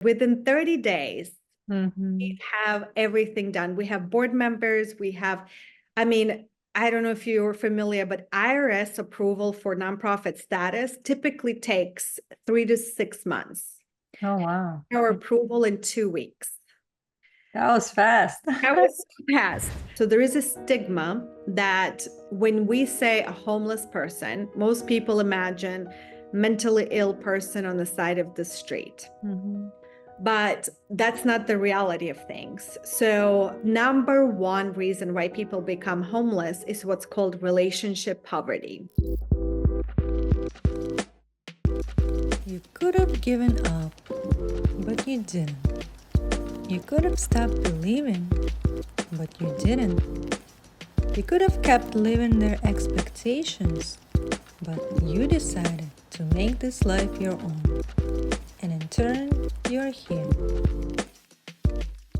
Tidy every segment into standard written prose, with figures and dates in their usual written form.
Within 30 days, Mm-hmm. we have everything done. We have board members. I mean, I don't know if you're familiar, but IRS approval for nonprofit status typically takes 3 to 6 months. Oh, wow. Our approval in 2 weeks. That was fast. That was fast. So there is a stigma that when we say a homeless person, most people imagine mentally ill person on the side of the street. Mm-hmm. But that's not the reality of things. So, number one reason why people become homeless is what's called relationship poverty. You could have given up, but you didn't. You could have stopped believing, but you didn't. You could have kept living their expectations, but you decided to make this life your own. And in turn, you're here.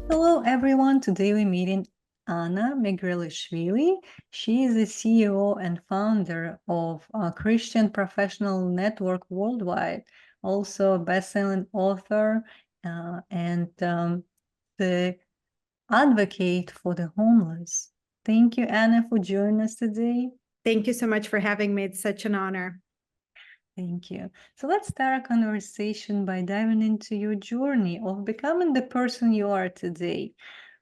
Hello, everyone. Today we're meeting Ana Megrelishvili. She is the CEO and founder of Christian Professional Network Worldwide, also a best-selling author and the advocate for the homeless. Thank you, Anna, for joining us today. Thank you so much for having me. It's such an honor. Thank you. So let's start our conversation by diving into your journey of becoming the person you are today.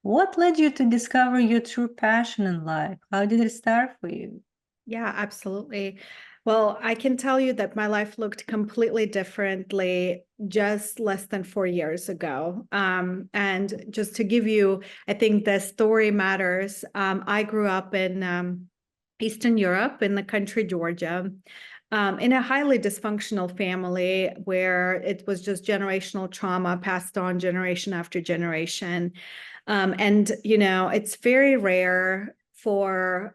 What led you to discover your true passion in life? How did it start for you? Yeah, absolutely. Well, I can tell you that my life looked completely differently just less than 4 years ago. And just to give you, I think the story matters. I grew up in Eastern Europe in the country Georgia, in a highly dysfunctional family where it was just generational trauma passed on generation after generation. And, it's very rare for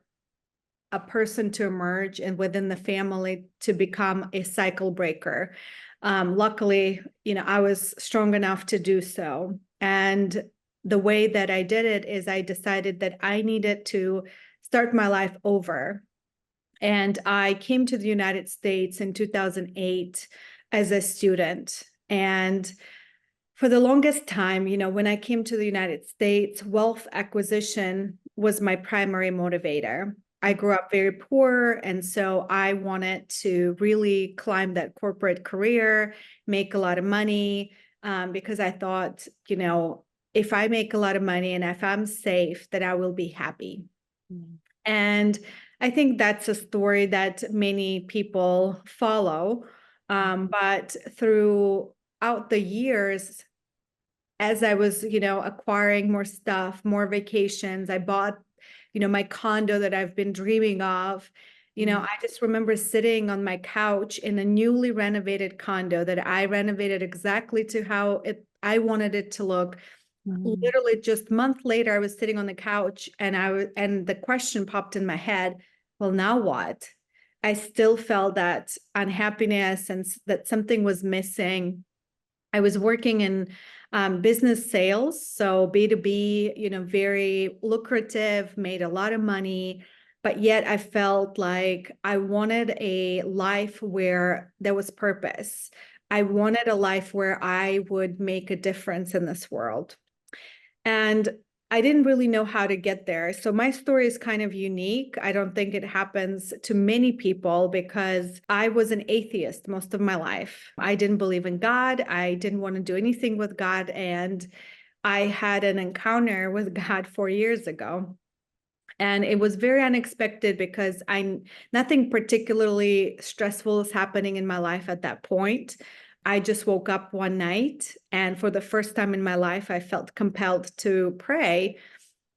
a person to emerge and within the family to become a cycle breaker. Luckily, I was strong enough to do so. And the way that I did it is I decided that I needed to start my life over. And I came to the United States in 2008 as a student. And for the longest time, when I came to the United States, wealth acquisition was my primary motivator. I grew up very poor, and so I wanted to really climb that corporate career, make a lot of money, because I thought, if I make a lot of money and if I'm safe, that I will be happy. Mm. And I think that's a story that many people follow. But throughout the years, as I was, acquiring more stuff, more vacations, I bought, my condo that I've been dreaming of. I just remember sitting on my couch in a newly renovated condo that I renovated exactly to how I wanted it to look. Literally just a month later, I was sitting on the couch and the question popped in my head, well, now what? I still felt that unhappiness and that something was missing. I was working in business sales, so B2B, very lucrative, made a lot of money, but yet I felt like I wanted a life where there was purpose. I wanted a life where I would make a difference in this world. And I didn't really know how to get there. So my story is kind of unique. I don't think it happens to many people because I was an atheist most of my life. I didn't believe in God. I didn't want to do anything with God. And I had an encounter with God 4 years ago. And it was very unexpected because nothing particularly stressful is happening in my life at that point. I just woke up one night, and for the first time in my life, I felt compelled to pray.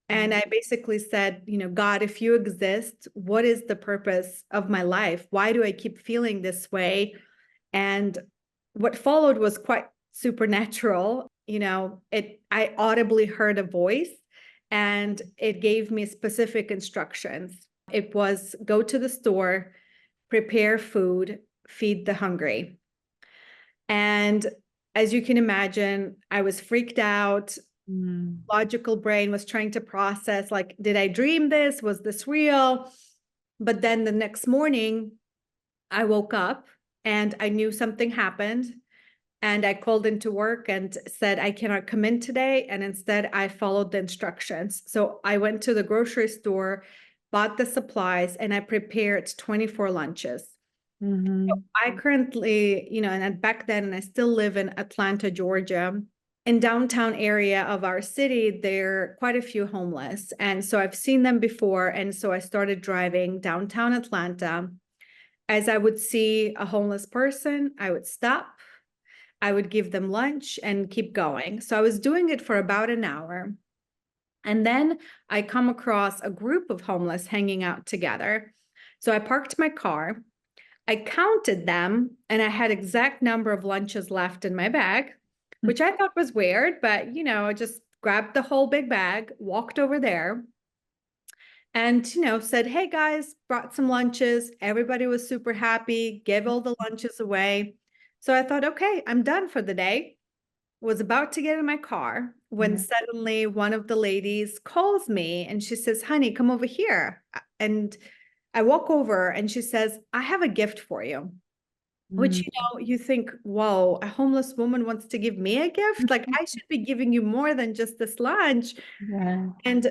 And I basically said, God, if you exist, what is the purpose of my life? Why do I keep feeling this way? And what followed was quite supernatural. I audibly heard a voice and it gave me specific instructions. It was go to the store, prepare food, feed the hungry. And as you can imagine, I was freaked out. Logical brain was trying to process, like, did I dream this? Was this real? But then the next morning, I woke up and I knew something happened. And I called into work and said, I cannot come in today. And instead, I followed the instructions. So I went to the grocery store, bought the supplies, and I prepared 24 lunches. Mm-hmm. I currently, and back then, and I still live in Atlanta, Georgia. In downtown area of our city, there are quite a few homeless. And so I've seen them before. And so I started driving downtown Atlanta. As I would see a homeless person, I would stop, I would give them lunch and keep going. So I was doing it for about an hour. And then I come across a group of homeless hanging out together. So I parked my car. I counted them and I had exact number of lunches left in my bag, which I thought was weird, but I just grabbed the whole big bag, walked over there and, said, hey guys, brought some lunches. Everybody was super happy, gave all the lunches away. So I thought, okay, I'm done for the day. Was about to get in my car when suddenly one of the ladies calls me and she says, honey, come over here. And I walk over and she says, I have a gift for you. Which, you think, whoa, a homeless woman wants to give me a gift? Like, I should be giving you more than just this lunch. Yeah. And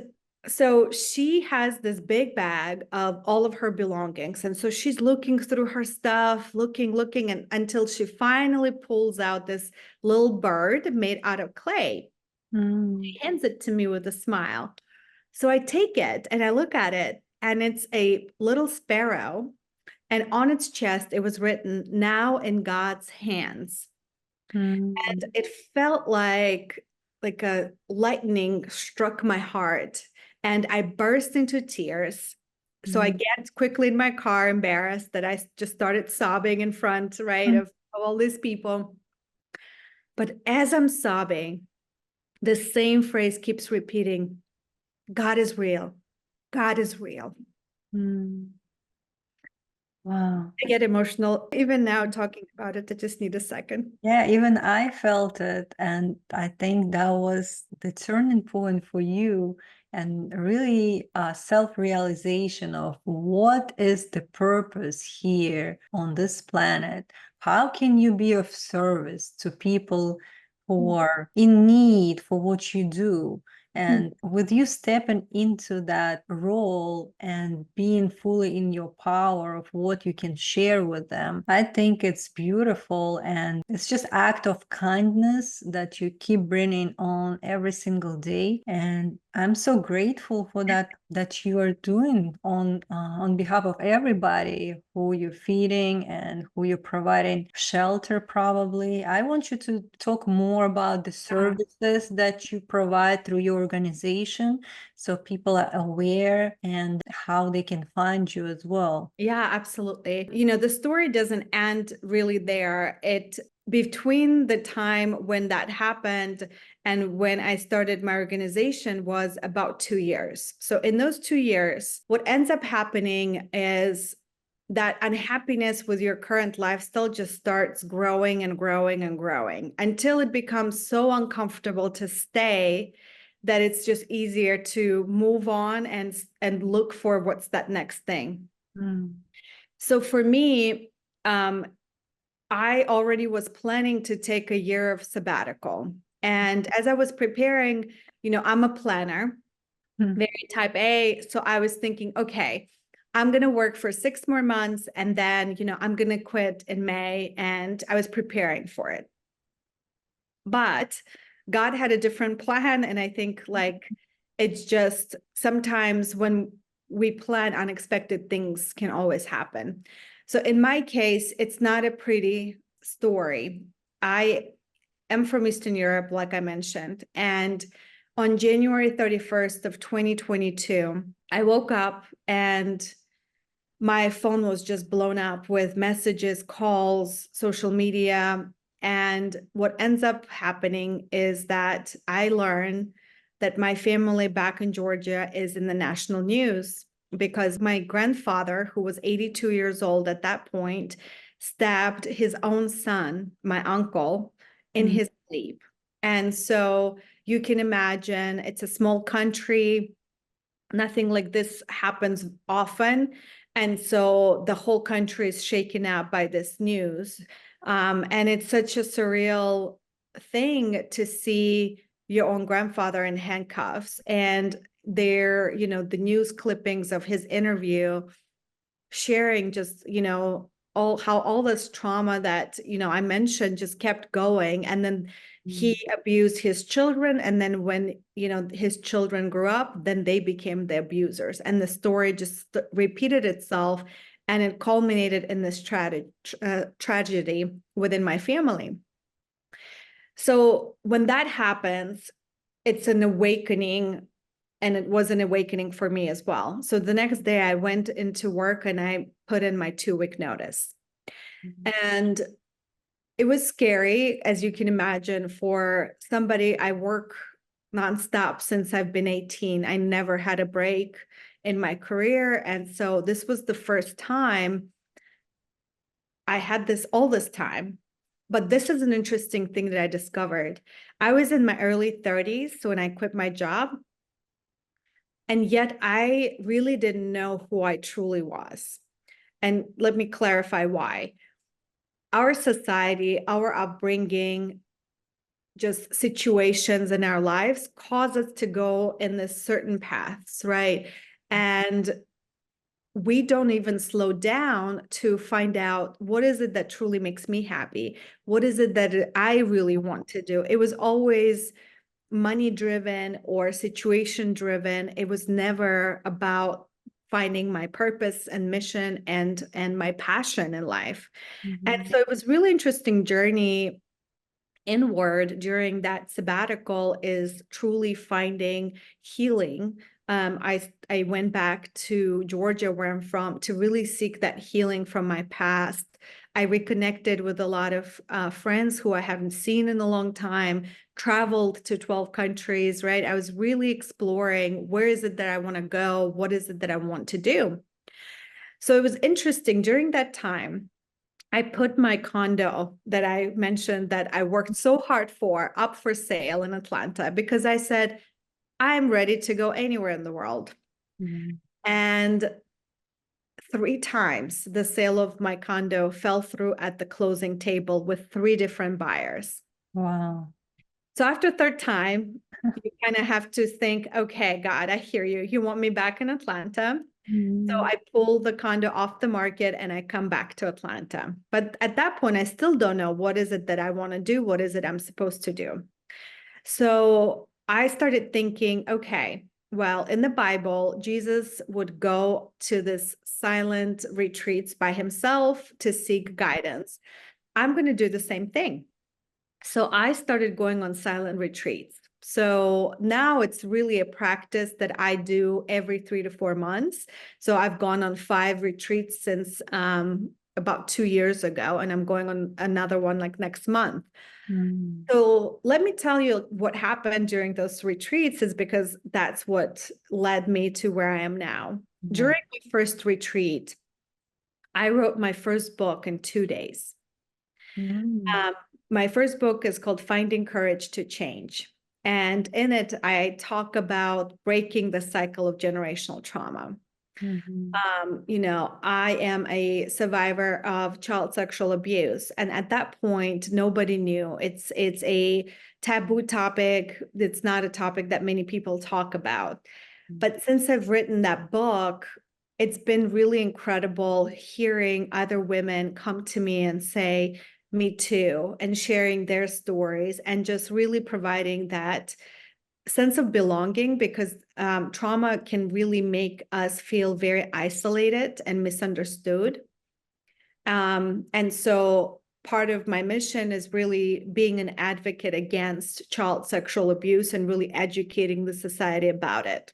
so she has this big bag of all of her belongings. And so she's looking through her stuff, looking, and until she finally pulls out this little bird made out of clay. She hands it to me with a smile. So I take it and I look at it, and it's a little sparrow. And on its chest, it was written, now in God's hands. And it felt like a lightning struck my heart and I burst into tears. So I get quickly in my car, embarrassed that I just started sobbing in front, right, of all these people. But as I'm sobbing, the same phrase keeps repeating, God is real. God is real. Wow. I get emotional even now talking about it. I just need a second. Yeah, even I felt it. And I think that was the turning point for you, and really a self-realization of what is the purpose here on this planet. How can you be of service to people who are in need for what you do? And with you stepping into that role and being fully in your power of what you can share with them, I think it's beautiful. And it's just act of kindness that you keep bringing on every single day. And I'm so grateful for that you are doing on behalf of everybody who you're feeding and who you're providing shelter. Probably I want you to talk more about the services that you provide through your organization, so people are aware and how they can find you as well. Yeah, absolutely. The story doesn't end really there. Between the time when that happened and when I started my organization was about 2 years. So in those 2 years, what ends up happening is that unhappiness with your current lifestyle just starts growing and growing and growing until it becomes so uncomfortable to stay that it's just easier to move on and look for what's that next thing. So for me, I already was planning to take a year of sabbatical. And as I was preparing, I'm a planner, very type A. So I was thinking, okay, I'm going to work for 6 more months and then, I'm going to quit in May. And I was preparing for it. But God had a different plan. And I think it's just sometimes when we plan, unexpected things can always happen. So in my case, it's not a pretty story. I am from Eastern Europe, like I mentioned. And on January 31st of 2022, I woke up and my phone was just blown up with messages, calls, social media. And what ends up happening is that I learn that my family back in Georgia is in the national news because my grandfather, who was 82 years old at that point, stabbed his own son, my uncle, in his sleep. And so you can imagine it's a small country. Nothing like this happens often. And so the whole country is shaken out by this news. And it's such a surreal thing to see your own grandfather in handcuffs, and there, the news clippings of his interview sharing just, all this trauma that, I mentioned just kept going. And then he abused his children. And then when, his children grew up, then they became the abusers. And the story just repeated itself. And it culminated in this tragedy within my family. So when that happens, it's an awakening, and it was an awakening for me as well. So the next day I went into work and I put in my 2-week notice. And it was scary, as you can imagine, for somebody. I work nonstop since I've been 18. I never had a break in my career. And so this was the first time I had this all this time. But this is an interesting thing that I discovered. I was in my early 30s when I quit my job. And yet I really didn't know who I truly was. And let me clarify why. Our society, our upbringing, just situations in our lives cause us to go in this certain paths, right? And we don't even slow down to find out, what is it that truly makes me happy? What is it that I really want to do? It was always money driven or situation driven. It was never about finding my purpose and mission and my passion in life. And so it was really interesting journey inward during that sabbatical, is truly finding healing. I went back to Georgia, where I'm from, to really seek that healing from my past. I reconnected with a lot of friends who I haven't seen in a long time, traveled to 12 countries, right? I was really exploring, where is it that I want to go? What is it that I want to do? So it was interesting during that time. I put my condo that I mentioned that I worked so hard for up for sale in Atlanta, because I said, I'm ready to go anywhere in the world. And 3 times the sale of my condo fell through at the closing table with 3 different buyers. Wow. So after third time, you kind of have to think, okay, God, I hear you. You want me back in Atlanta. So I pull the condo off the market and I come back to Atlanta. But at that point, I still don't know, what is it that I want to do? What is it I'm supposed to do? So I started thinking, okay, well, in the Bible, Jesus would go to this silent retreats by himself to seek guidance. I'm going to do the same thing. So I started going on silent retreats. So now it's really a practice that I do every 3 to 4 months. So I've gone on 5 retreats since about 2 years ago, and I'm going on another one like next month. So let me tell you what happened during those retreats, is because that's what led me to where I am now. During my first retreat, I wrote my first book in 2 days. My first book is called Finding Courage to Change. And in it, I talk about breaking the cycle of generational trauma. I am a survivor of child sexual abuse. And at that point, nobody knew. It's a taboo topic. It's not a topic that many people talk about. But since I've written that book, it's been really incredible hearing other women come to me and say, me too, and sharing their stories, and just really providing that sense of belonging, because trauma can really make us feel very isolated and misunderstood. And so part of my mission is really being an advocate against child sexual abuse and really educating the society about it.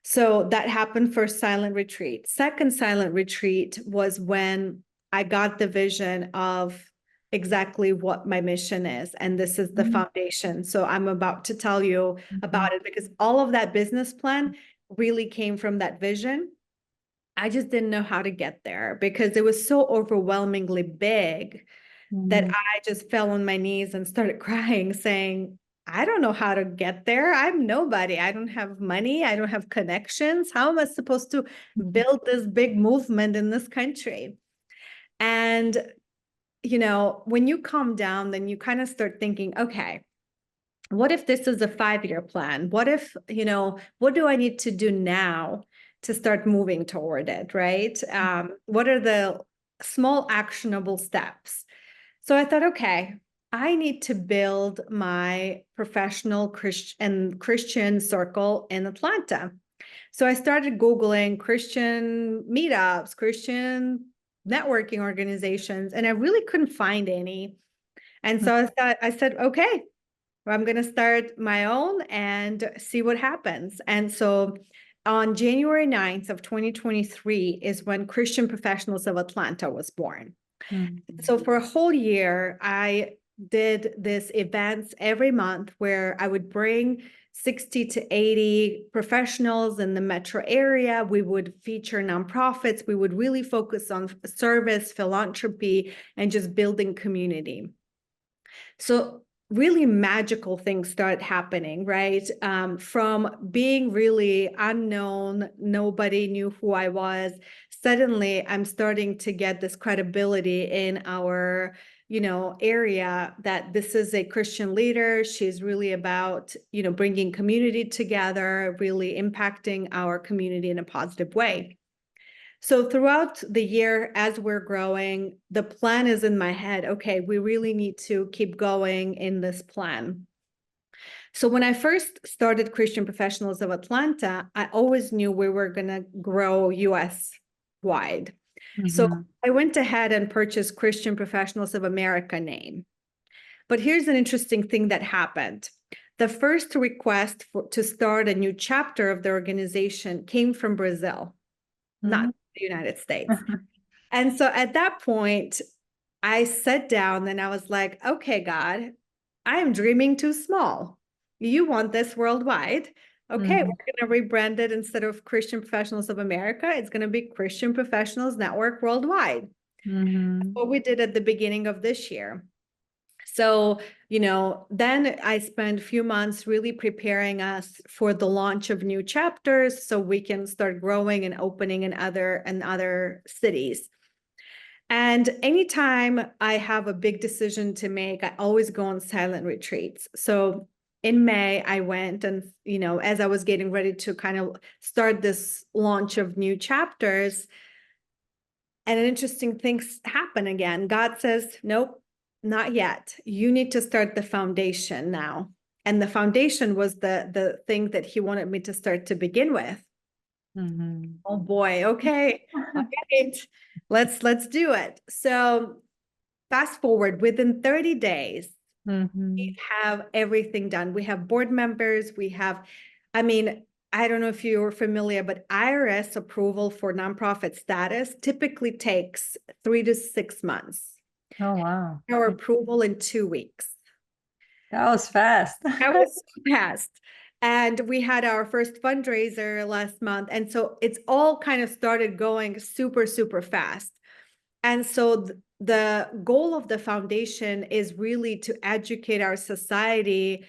So that happened for silent retreat. Second silent retreat was when I got the vision of exactly what my mission is. And this is the foundation. So I'm about to tell you about it, because all of that business plan really came from that vision. I just didn't know how to get there, because it was so overwhelmingly big that I just fell on my knees and started crying, saying, I don't know how to get there. I'm nobody. I don't have money. I don't have connections. How am I supposed to build this big movement in this country? And when you calm down, then you kind of start thinking, okay, what if this is a 5-year plan? What if, what do I need to do now to start moving toward it, right? What are the small actionable steps? So I thought, okay, I need to build my professional Christian circle in Atlanta. So I started Googling Christian meetups, Christian networking organizations, and I really couldn't find any. And so I said, okay, I'm going to start my own and see what happens. And so on January 9th of 2023 is when Christian Professionals of Atlanta was born. So for a whole year, I did this events every month where I would bring 60 to 80 professionals in the metro area. We would feature nonprofits. We would really focus on service, philanthropy, and just building community. So really magical things start happening, right? From being really unknown, nobody knew who I was. Suddenly, I'm starting to get this credibility in our, area that this is a Christian leader. She's really about, bringing community together, really impacting our community in a positive way. So throughout the year, as we're growing, the plan is in my head. Okay, we really need to keep going in this plan. So when I first started Christian Professionals of Atlanta, I always knew we were going to grow US wide. So I went ahead and purchased Christian Professionals of America name. But here's an interesting thing that happened. The first request to start a new chapter of the organization came from Brazil, not the United States. And so at that point, I sat down and I was like, okay, God, I'm dreaming too small. You want this worldwide. Okay, we're going to rebrand it. Instead of Christian Professionals of America, it's going to be Christian Professionals Network Worldwide. What we did at the beginning of this year. So, then I spent a few months really preparing us for the launch of new chapters so we can start growing and opening in other cities. And anytime I have a big decision to make, I always go on silent retreats. So in May, I went and, as I was getting ready to kind of start this launch of new chapters, and an interesting things happen again. God says, nope, not yet. You need to start the foundation now. And the foundation was the thing that he wanted me to start to begin with. Oh boy, okay. All right. Let's do it. So fast forward, within 30 days, we have everything done. We have board members, I don't know if you're familiar, but IRS approval for nonprofit status typically takes 3 to 6 months. Oh, wow. Our approval in 2 weeks. That was fast. That was fast. And we had our first fundraiser last month. And so it's all kind of started going super, super fast. And so the goal of the foundation is really to educate our society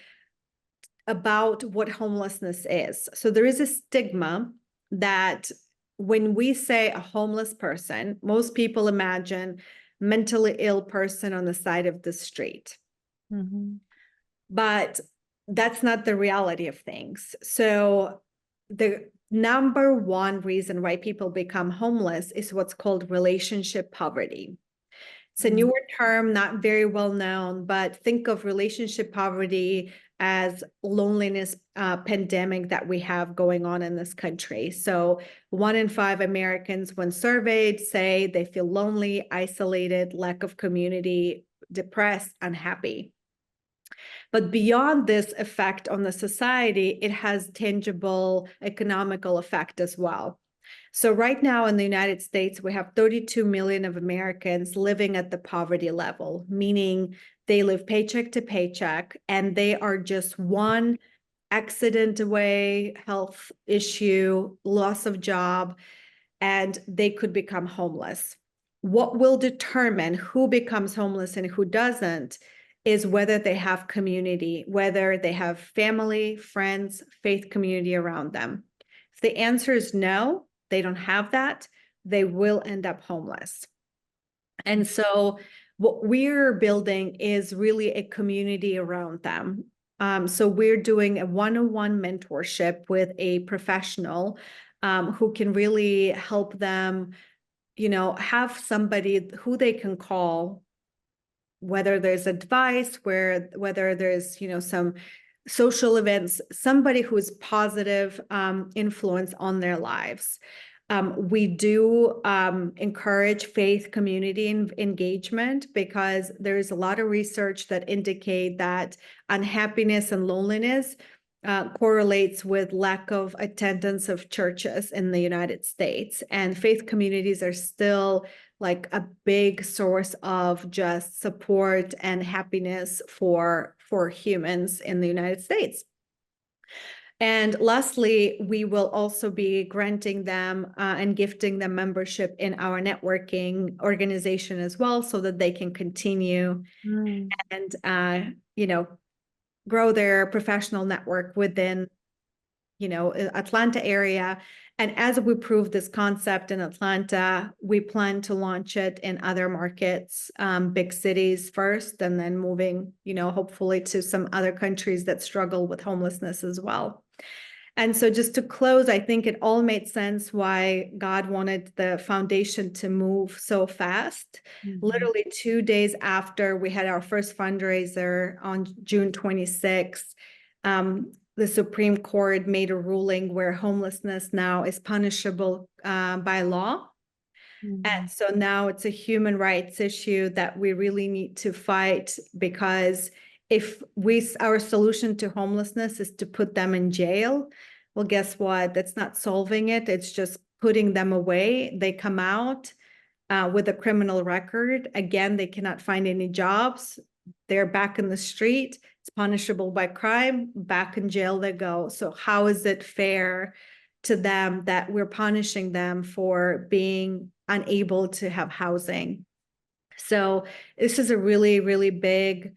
about what homelessness is. So there is a stigma that when we say a homeless person, most people imagine mentally ill person on the side of the street. But that's not the reality of things. So the number one reason why people become homeless is what's called relationship poverty. It's a newer term, not very well known, but think of relationship poverty as loneliness pandemic that we have going on in this country. So 1 in 5 Americans, when surveyed, say they feel lonely, isolated, lack of community, depressed, unhappy. But beyond this effect on the society, it has tangible economical effect as well. So right now in the United States, we have 32 million of Americans living at the poverty level, meaning they live paycheck to paycheck, and they are just one accident away, health issue, loss of job, and they could become homeless. What will determine who becomes homeless and who doesn't is whether they have community, whether they have family, friends, faith community around them. If the answer is no, they don't have that, they will end up homeless. And so What we're building is really a community around them. So we're doing a one-on-one mentorship with a professional who can really help them, have somebody who they can call, whether there's advice, whether there's, some social events, somebody who's positive influence on their lives. We do encourage faith community engagement because there's a lot of research that indicate that unhappiness and loneliness correlates with lack of attendance of churches in the United States. And faith communities are still like a big source of just support and happiness for humans in the United States. And lastly, we will also be granting them and gifting them membership in our networking organization as well, so that they can continue and grow their professional network within Atlanta area. And as we prove this concept in Atlanta, we plan to launch it in other markets, big cities first, and then moving, hopefully to some other countries that struggle with homelessness as well. And so just to close, I think it all made sense why God wanted the foundation to move so fast. Literally 2 days after we had our first fundraiser on June 26th, the Supreme Court made a ruling where homelessness now is punishable by law. And so now it's a human rights issue that we really need to fight, because if our solution to homelessness is to put them in jail, well, guess what? That's not solving it. It's just putting them away. They come out with a criminal record. Again, they cannot find any jobs. They're back in the street. It's punishable by crime. Back in jail they go. So how is it fair to them that we're punishing them for being unable to have housing? So this is a really, really big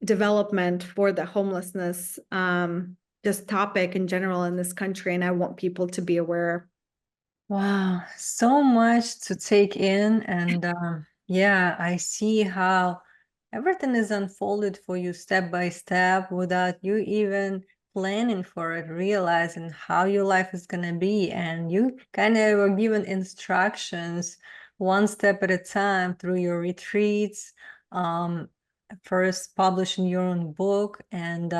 development for the homelessness just topic in general in this country, and I want people to be aware. Wow, so much to take in. And yeah, I see how everything is unfolded for you step by step without you even planning for it, realizing how your life is going to be. And you kind of were given instructions one step at a time through your retreats, first publishing your own book, and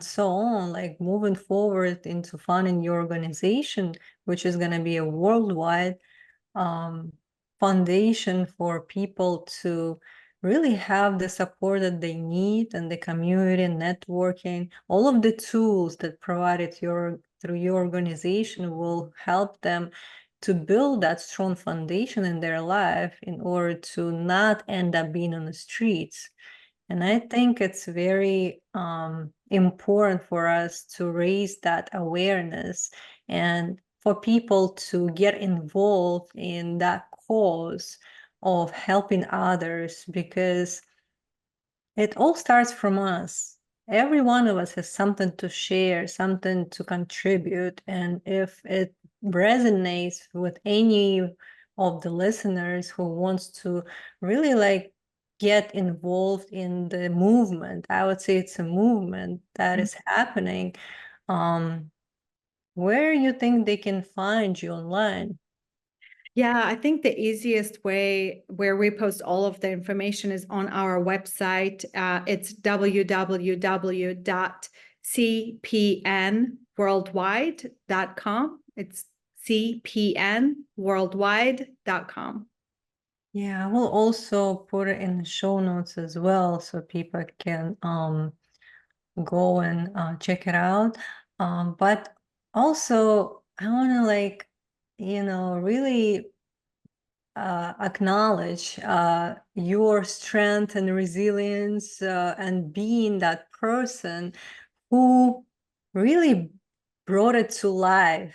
so on, like moving forward into funding your organization, which is going to be a worldwide foundation for people to really have the support that they need, and the community networking. All of the tools that provided through your organization will help them to build that strong foundation in their life in order to not end up being on the streets. And I think it's very important for us to raise that awareness and for people to get involved in that cause of helping others, because it all starts from us. Every one of us has something to share, something to contribute. And if it resonates with any of the listeners who wants to really like get involved in the movement, I would say it's a movement that is happening. Where you think they can find you online? Yeah, I think the easiest way where we post all of the information is on our website. It's www.cpnworldwide.com. It's cpnworldwide.com. Yeah, I will also put it in the show notes as well, so people can go and check it out. But also, I want to like, really acknowledge your strength and resilience, and being that person who really brought it to life,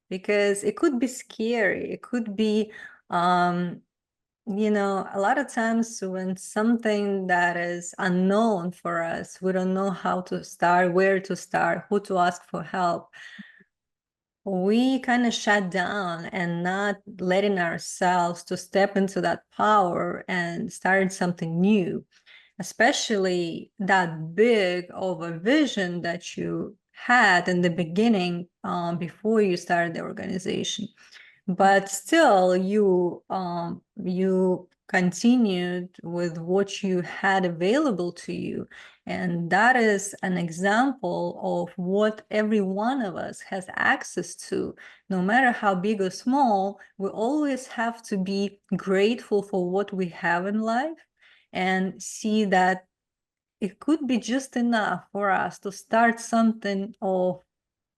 because it could be scary. It could be, a lot of times when something that is unknown for us, we don't know how to start, where to start, who to ask for help. we kind of shut down and not letting ourselves to step into that power and start something new, especially that big of a vision that you had in the beginning, before you started the organization. But still you continued with what you had available to you, and that is an example of what every one of us has access to. No matter how big or small, we always have to be grateful for what we have in life and see that it could be just enough for us to start something of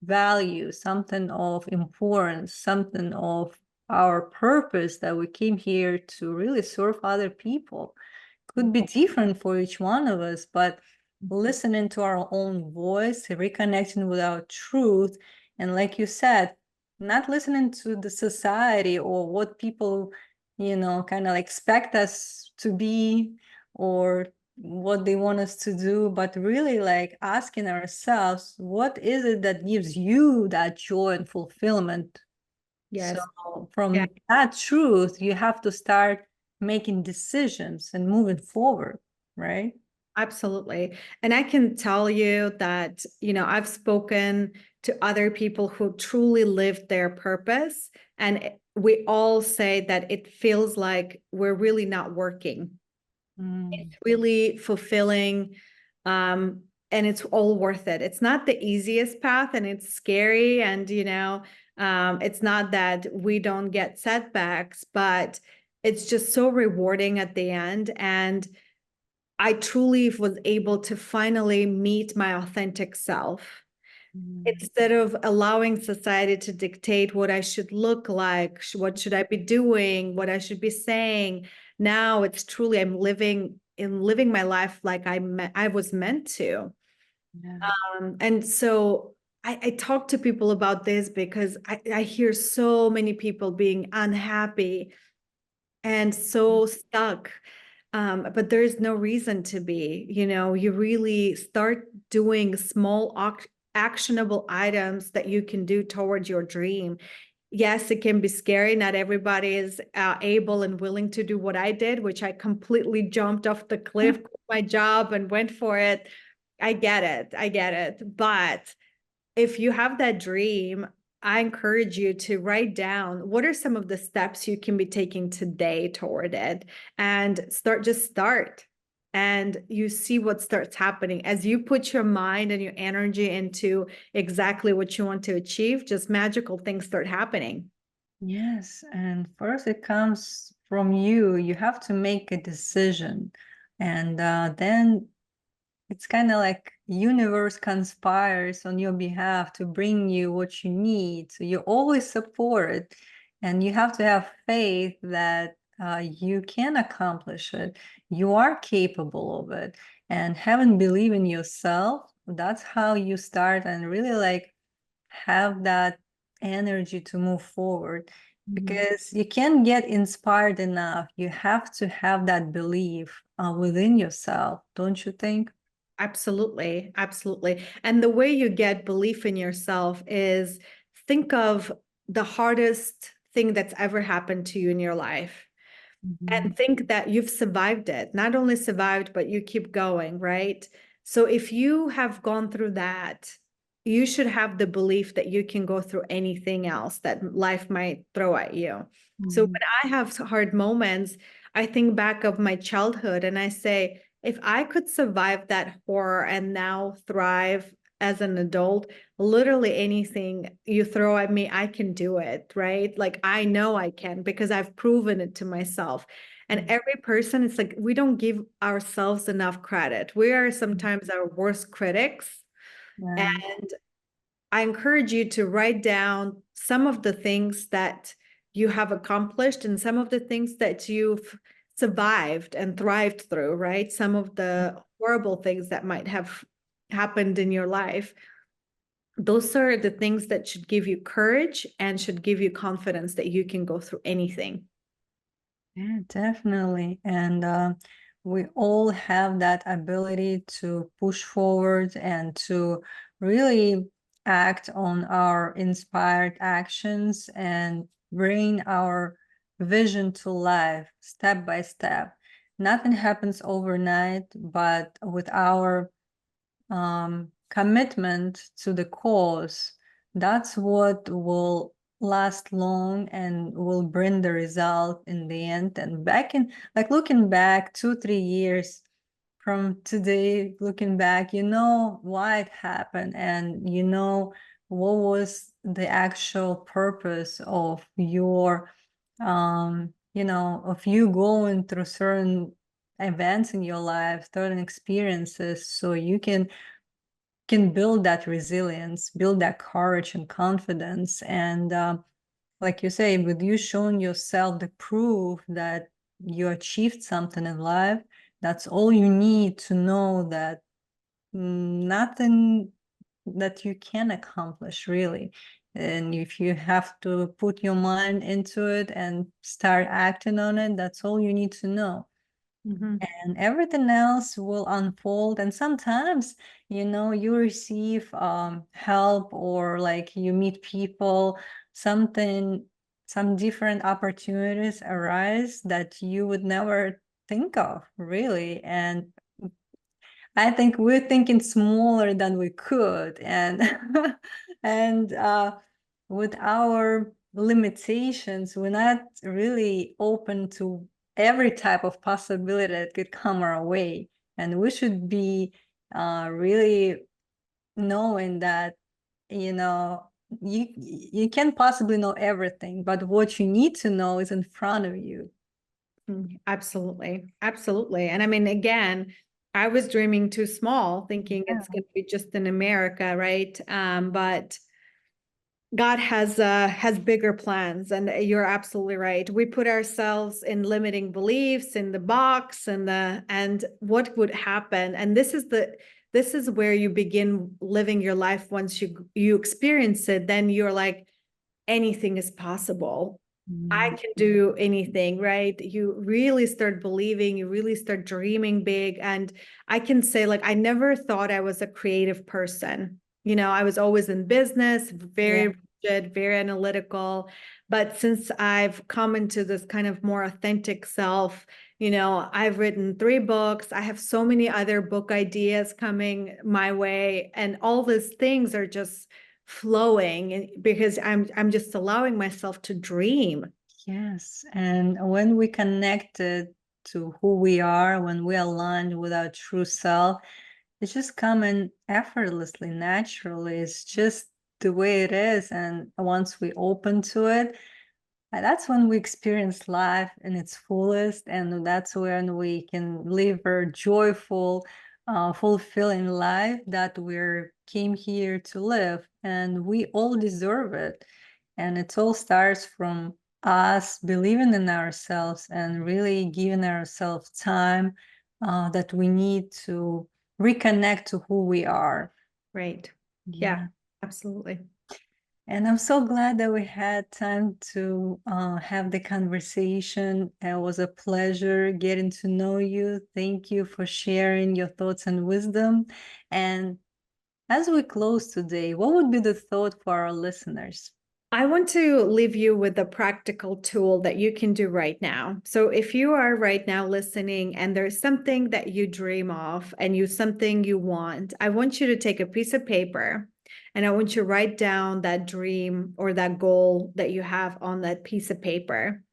value, something of importance, something of our purpose, that we came here to really serve other people. Could be different for each one of us, but listening to our own voice, reconnecting with our truth, and like you said, not listening to the society or what people, kind of expect us to be, or what they want us to do, but really like asking ourselves, what is it that gives you that joy and fulfillment? So Yes. Yeah, from that truth, you have to start making decisions and moving forward, right? absolutely. And I can tell you that, I've spoken to other people who truly lived their purpose, and we all say that it feels like we're really not working. Mm, It's really fulfilling, and it's all worth it. It's not the easiest path, and it's scary, and it's not that we don't get setbacks, but it's just so rewarding at the end. And I truly was able to finally meet my authentic self mm, instead of allowing society to dictate what I should look like, what should I be doing, what I should be saying. Now it's truly I'm living my life like I was meant to. yeah. And so I talk to people about this because I hear so many people being unhappy and so stuck. But there's no reason to be. You really start doing small actionable items that you can do towards your dream. Yes, it can be scary. Not everybody is able and willing to do what I did, which I completely jumped off the cliff, quit my job, and went for it. I get it. I get it. But if you have that dream, I encourage you to write down what are some of the steps you can be taking today toward it, and just start. And you see what starts happening as you put your mind and your energy into exactly what you want to achieve, just magical things start happening. Yes, and first it comes from you. You have to make a decision, and then it's kind of like universe conspires on your behalf to bring you what you need. So you always support it, and you have to have faith that you can accomplish it. You are capable of it, and having believe in yourself. That's how you start and really like have that energy to move forward. Mhm. Because you can't get inspired enough. You have to have that belief within yourself, don't you think? Absolutely, absolutely. And the way you get belief in yourself is think of the hardest thing that's ever happened to you in your life Mhm. and think that you've survived it. Not only survived, but you keep going, right? So if you have gone through that, you should have the belief that you can go through anything else that life might throw at you. So Mhm. when I have hard moments, I think back of my childhood and I say, if I could survive that horror and now thrive as an adult, literally anything you throw at me, I can do it, right? Like I know I can because I've proven it to myself. And every person, it's like we don't give ourselves enough credit. We are sometimes our worst critics. Yeah. And I encourage you to write down some of the things that you have accomplished and some of the things that you've survived and thrived through, right? Some of the horrible things that might have happened in your life. Those are the things that should give you courage and should give you confidence that you can go through anything. Yeah, definitely. And we all have that ability to push forward and to really act on our inspired actions and bring our vision to life step by step. Nothing happens overnight, but with our commitment to the cause, that's what will last long and will bring the result in the end. And back in, like, looking back 2-3 years from today, looking back, you know why it happened, and you know what was the actual purpose of your of you going through certain events in your life, certain experiences, so you can build that resilience, build that courage and confidence. And like you say, with you showing yourself the proof that you achieved something in life, that's all you need to know that nothing that you can accomplish, really. And if you have to put your mind into it and start acting on it, that's all you need to know. And everything else will unfold. And sometimes, you receive help, or like you meet people, some different opportunities arise that you would never think of, really. And I think we're thinking smaller than we could, and and with our limitations, we're not really open to every type of possibility that could come our way. And we should be really knowing that, you can't possibly know everything, but what you need to know is in front of you. Absolutely. Absolutely. And I mean, again, I was dreaming too small, thinking it's going to be just in America, right? But God has bigger plans, and you're absolutely right. We put ourselves in limiting beliefs in the box, and what would happen. And this is where you begin living your life. Once you experience it, then you're like, anything is possible. I can do anything, right? You really start believing, you really start dreaming big. And I can say, like, I never thought I was a creative person. I was always in business, very rigid, very analytical. But since I've come into this kind of more authentic self, I've written 3 books. I have so many other book ideas coming my way. And all these things are just flowing because I'm just allowing myself to dream. Yes, and when we connected to who we are, when we aligned with our true self, it's just coming effortlessly, naturally. It's just the way it is. And once we open to it, that's when we experience life in its fullest, and that's when we can live a joyful, fulfilling life that we came here to live, and we all deserve it. And it all starts from us believing in ourselves and really giving ourselves time that we need to reconnect to who we are. Right. Yeah, absolutely. And I'm so glad that we had time to have the conversation. It was a pleasure getting to know you. Thank you for sharing your thoughts and wisdom. And as we close today, what would be the thought for our listeners? I want to leave you with a practical tool that you can do right now. So if you are right now listening and there's something that you dream of and something you want, I want you to take a piece of paper and I want you to write down that dream or that goal that you have on that piece of paper.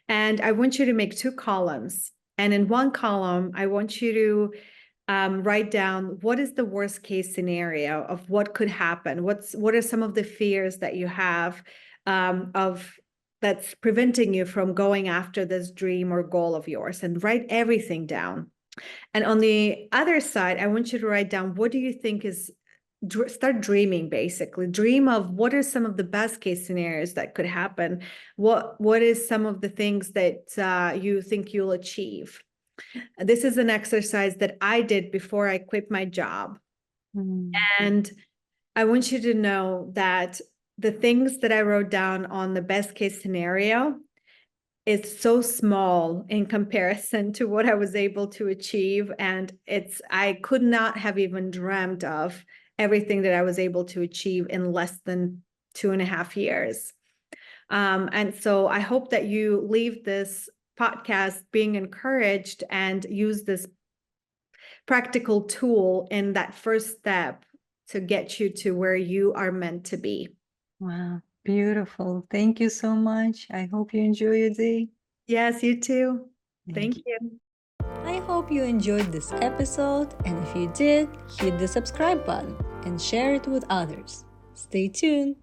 And I want you to make 2 columns. And in one column, I want you to write down what is the worst case scenario of what could happen. What are some of the fears that you have of that's preventing you from going after this dream or goal of yours, and write everything down. And on the other side, I want you to write down, what do you think is, start dreaming, basically dream of what are some of the best case scenarios that could happen. What is some of the things that you think you'll achieve. This is an exercise that I did before I quit my job. And I want you to know that the things that I wrote down on the best case scenario is so small in comparison to what I was able to achieve. And I could not have even dreamt of everything that I was able to achieve in less than 2.5 years. And so I hope that you leave this podcast being encouraged and use this practical tool in that first step to get you to where you are meant to be. Wow, beautiful. Thank you so much. I hope you enjoy your day. Yes, you too. Thank Thank you. I hope you enjoyed this episode, and if you did, hit the subscribe button and share it with others. Stay tuned.